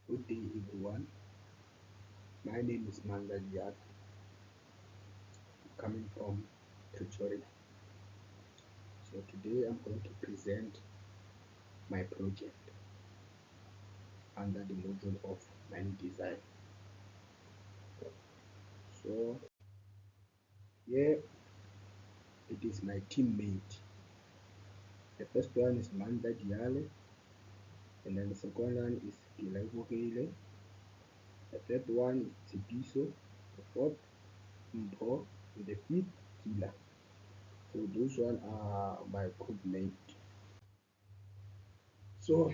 Good day, everyone. My name is Manga Liat, coming from Pretoria. So today I'm going to present my project under the module of mine design. So here it is my teammate. The first one is Manda Diale, and then the second one is Kilaibo Hale. The third one is Tsipiso, the fourth Mpho, and the fifth Kila. So those one are my group mate. So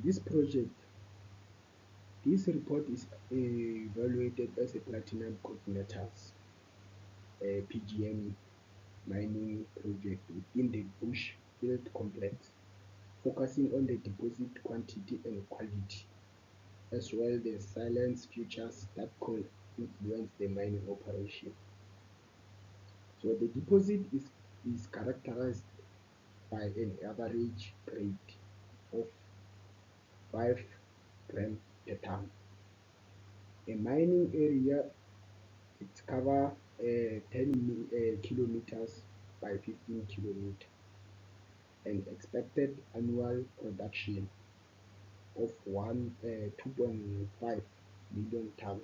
this project, this report is evaluated as a platinum group metals PGM mining project within the Bushveld complex, focusing on the deposit quantity and quality, as well as silence features that could influence the mining operation. So the deposit is characterized by an average grade of 5 grams per ton. A mining area, it covers 10 kilometers by 15 kilometers, and expected annual production of 2.5 million tons.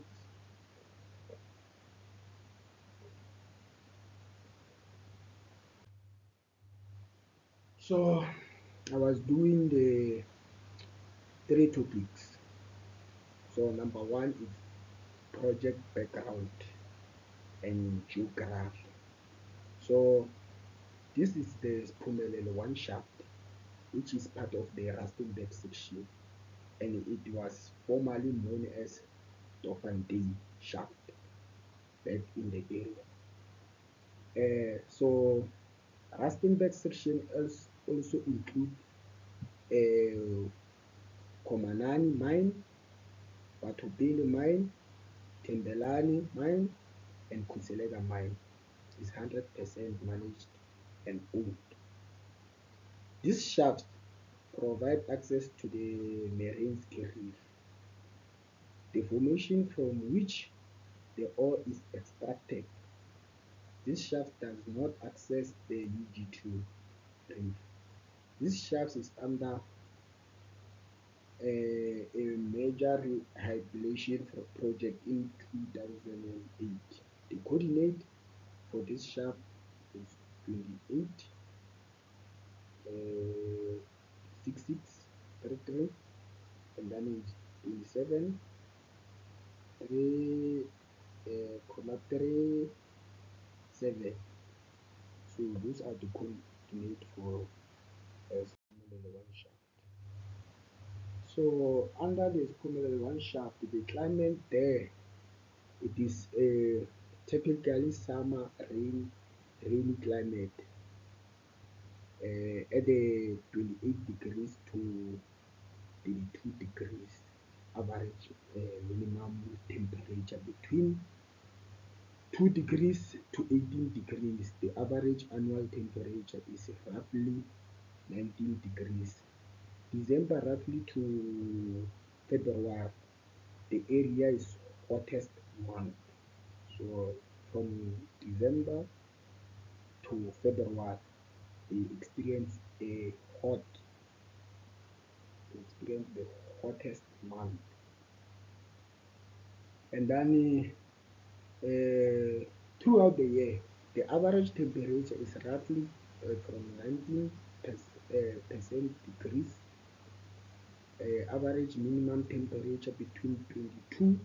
So I was doing the three topics. So number one is project background and geography. So this is the Spumelele 1 shaft, which is part of the Rustenburg section, and it was formerly known as Doffenday shaft back in the area. So Rustenburg section also include Komanani mine, Batubile mine, Tembelani mine, and Kutselega mine is 100% managed and owned. These shafts provide access to the Merensky Reef, the formation from which the ore is extracted. This shaft does not access the UG2 reef. This shaft is under a major rehabilitation project in 2008. The coordinate for this shaft is 28 6633, and then is 27 3,37. So those are the coordinate for Spumelele 1 shaft. So under the Spumelele 1 shaft, the climate there, it is a typically summer rainy climate at the 28 degrees to 32 degrees average minimum temperature between 2 degrees to 18 degrees. The average annual temperature is roughly 19 degrees. December roughly to February, the area is hottest month. So from December to February, they experience hot, they experience the hottest month. And then throughout the year, the average temperature is roughly from 19 percent degrees. Average minimum temperature between 22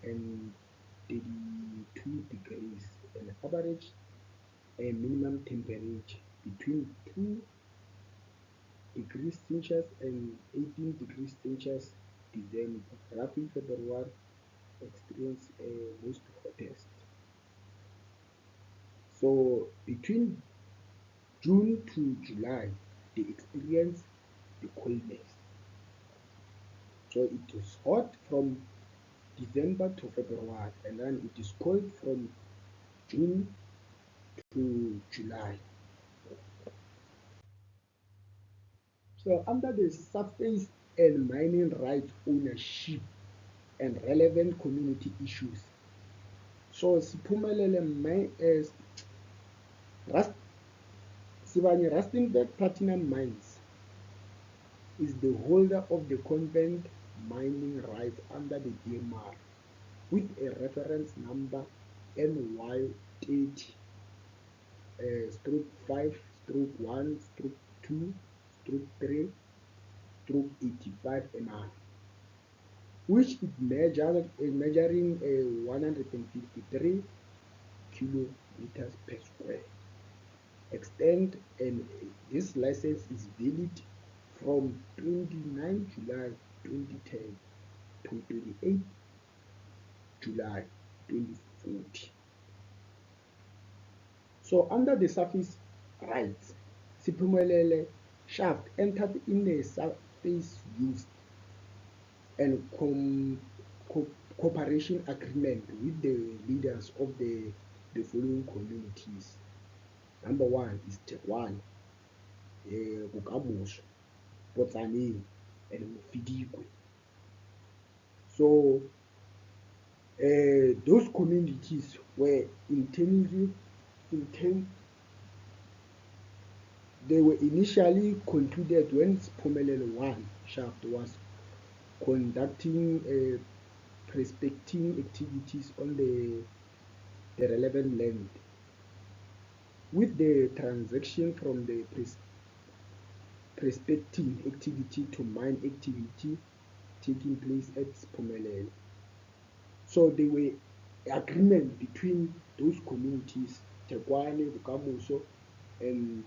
and 32 degrees, and average minimum temperature between 2 degrees Celsius and 18 degrees Celsius. December, roughly February experience most hottest. So between June to July, they experience the coldness. So it is hot from December to February, and then it is cold from June to July. So under the surface and mining rights ownership and relevant community issues. So Siphumelele Rust, Sibanye Rustenburg Platinum Mines is the holder of the convent mining rights under the DMR with a reference number NY30 stroke 5 stroke 1 stroke 2 stroke 3 stroke 85 mm, which is measuring 153 kilometers per square extent, and this license is valid from 29 July 2010 to 28 July 2040. So under the surface rights, Siphumelele shaft entered in a surface use and cooperation agreement with the leaders of the following communities. Number one is Tekwani, Bokamoso, Potsaneng, and Mofidikwe. So those communities were they were initially concluded when Siphumelele 1 shaft was conducting prospecting activities on the relevant land, with the transaction from the prospecting activity to mine activity taking place at Siphumelele. So there were agreement between those communities, Tekwani, Bokamoso, and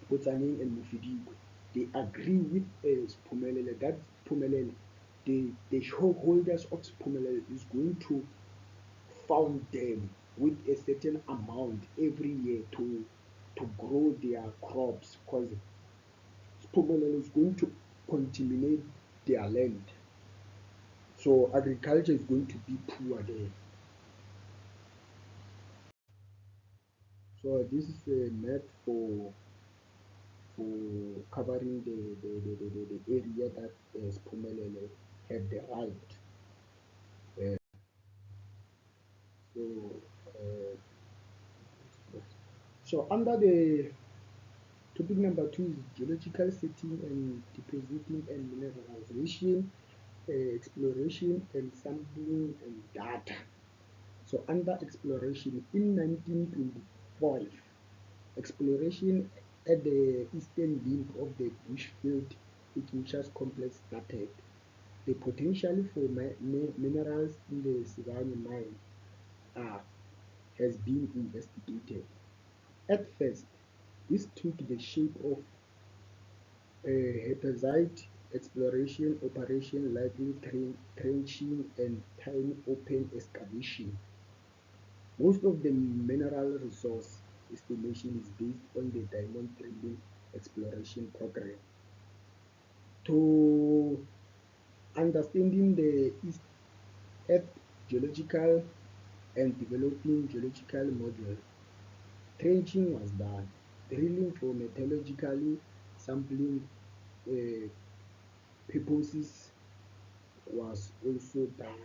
Potsaneng and Mofidikwe. They agree with Siphumelele that Siphumelele, the shareholders of Siphumelele is going to fund them with a certain amount every year to grow their crops, because Siphumelele is going to contaminate their land. So agriculture is going to be poor there. So this is a map for covering the area that Siphumelele had the right. So, uh, so under the topic number 2 is geological setting and depositing and mineralization, exploration and sampling and data. So under exploration in 1925, exploration at the eastern limb of the Bushveld Igneous Complex started. The potential for minerals in the Sibanye mine has been investigated. At first, this took the shape of a haphazard exploration operation, likely trenching and tiny open excavation. Most of the mineral resource estimation is based on the diamond drilling exploration program. To understanding the East Earth geological and developing geological model, trenching was done. Drilling for metallurgical sampling purposes was also done.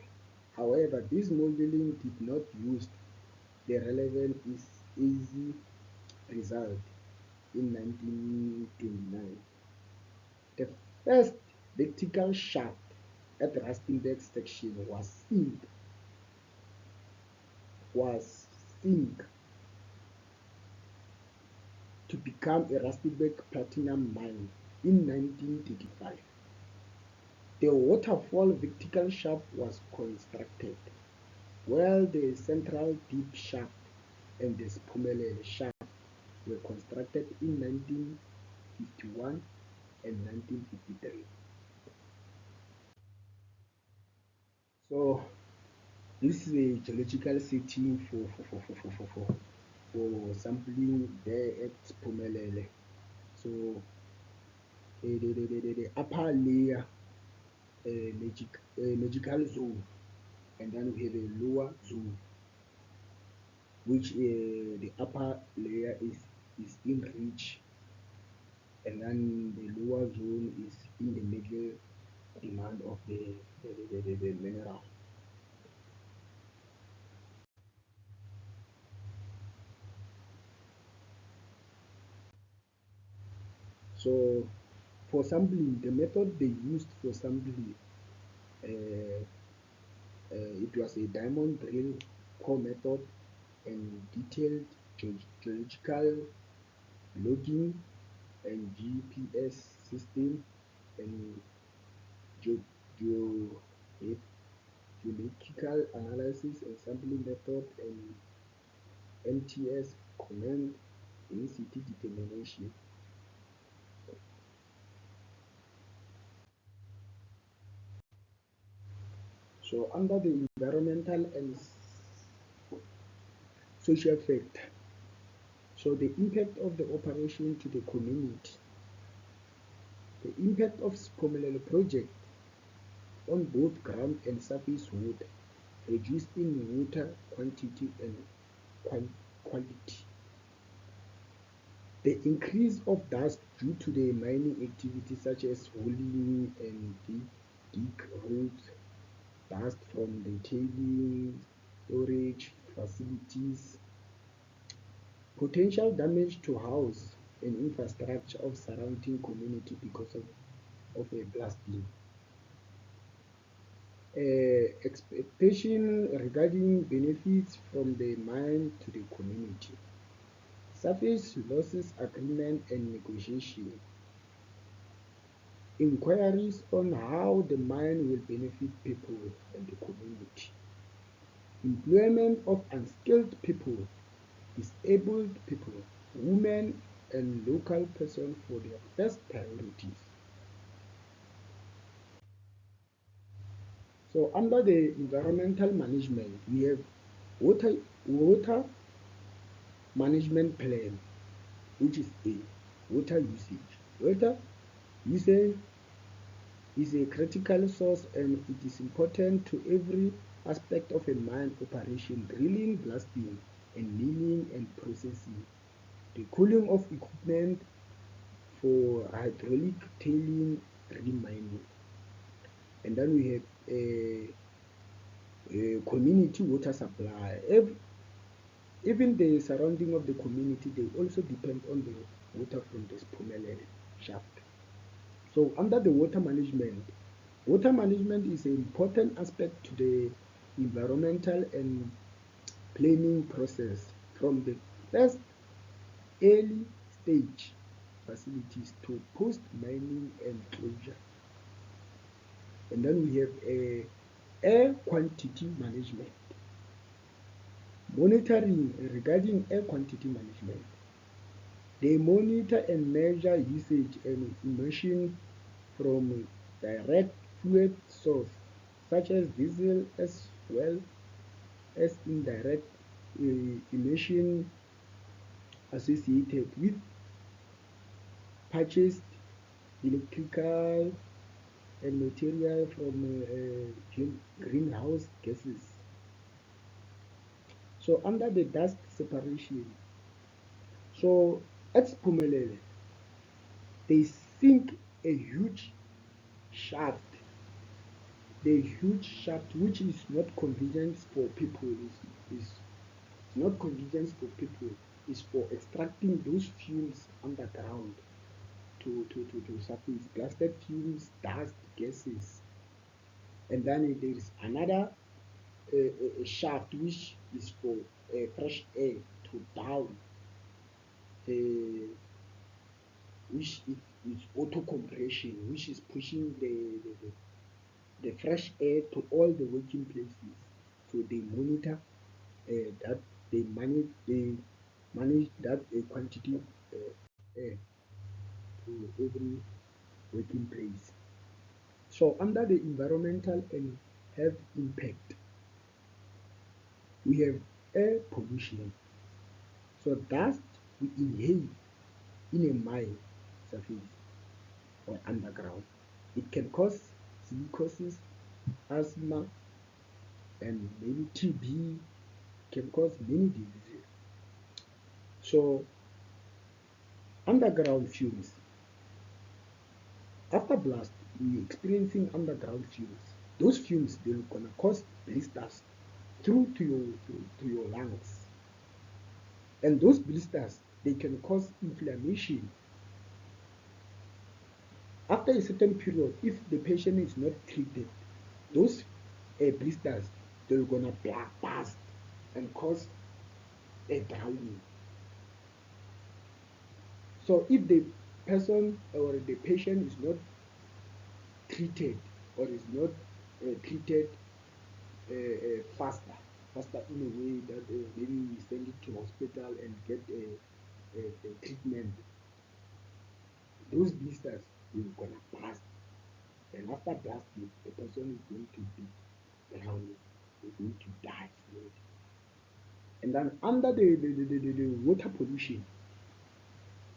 However, this modeling did not use the relevant easy result in 1929. The first vertical shaft at Rustenburg section was sink to become a Rustenburg platinum mine in 1935. The waterfall vertical shaft was constructed, while the central deep shaft and the Siphumelele shaft were constructed in 1951 and 1953. So this is a geological setting for sampling there at Siphumelele. So the upper layer, magical zone, and then we have a lower zone, which the upper layer is in ridge, and then the lower zone is in the middle demand of the mineral. So for sampling, the method they used for sampling, uh, it was a diamond drill core method and detailed geological logging and GPS system and geo- geo- geological analysis and sampling method and MTS command density determination. So under the environmental and social factor, so the impact of the operation to the community, the impact of Siphumelele project on both ground and surface water, reducing water quantity and quality. The increase of dust due to the mining activities such as hauling and dig roads, dust from the tailings, storage facilities, potential damage to house and infrastructure of surrounding community because of a blasting. Expectation regarding benefits from the mine to the community. Surface losses agreement and negotiation. Inquiries on how the mine will benefit people and the community. Employment of unskilled people, disabled people, women and local persons for their first priorities. So under the environmental management, we have water management plan, which is A, water usage. Water usage is a critical source and it is important to every aspect of a mine operation, drilling, blasting, and milling and processing. The cooling of equipment for hydraulic tailing remining. And then we have a community water supply. Even the surrounding of the community, they also depend on the water from the Siphumelele shaft. So under the water management is an important aspect to the environmental and planning process from the first early stage facilities to post mining and closure. And then we have air quantity management. Monitoring regarding air quantity management. They monitor and measure usage and emission from direct fuel source such as diesel as well as indirect emission associated with purchased electrical and material from greenhouse gases. So under the dust separation, so at Siphumelele, they sink a huge shaft. The huge shaft, which is not convenient for people, is not convenient for people, is for extracting those fumes underground to surface, blasted fumes, dust, gases. And then there is another shaft which is for fresh air to down, uh, which is auto compression, which is pushing the fresh air to all the working places. So they monitor that they manage that quantity of air to every working place. So under the environmental and health impact, we have air pollution. So dust we inhale in a mine surface or underground. It can cause silicosis, asthma, and maybe TB, can cause many diseases. So underground fumes. After blast, we're experiencing underground fumes. Those fumes, they're gonna cause blisters through to your lungs. And those blisters, they can cause inflammation. After a certain period, if the patient is not treated, those blisters, they're gonna burst and cause a drowning. So if the person or the patient is not treated or is not treated faster in a way that maybe we send it to hospital and get a treatment, those blisters will gonna burst, and after blasting, the person is going to be drowning, is going to die slowly. And then under the water pollution,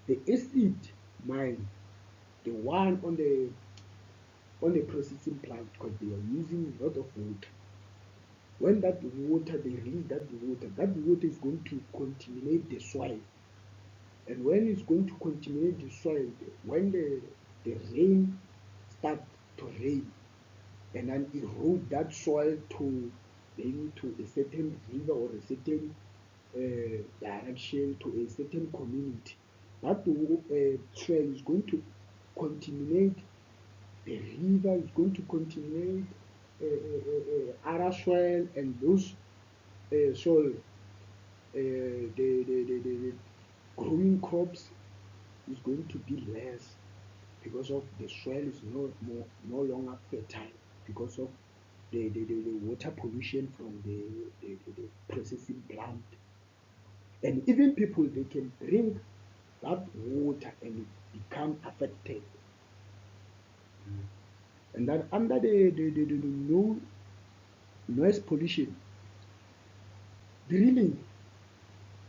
the acid mine, the one on the processing plant, because they are using a lot of water. When that water, they release that water is going to contaminate the soil. And when it's going to contaminate the soil, when the rain start to rain and then erode that soil to maybe to a certain river or a certain direction to a certain community, that soil is going to contaminate the river, is going to contaminate other soil, and those soil, the growing crops is going to be less because of the soil is no longer fertile because of the water pollution from the processing plant. And even people, they can drink that water and become affected. And that under the noise pollution, drilling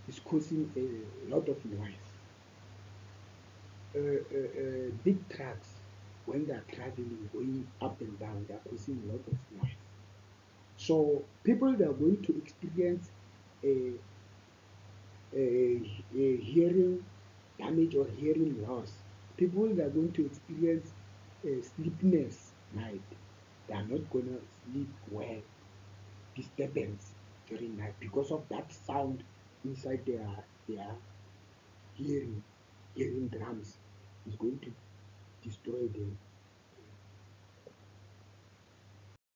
is causing a lot of noise. Big trucks, when they are traveling, going up and down, they are causing a lot of noise. So people that are going to experience a, a hearing damage or hearing loss, people that are going to experience sleepiness night, they are not gonna sleep well, disturbance during night because of that sound inside their hearing, hearing drums is going to destroy them.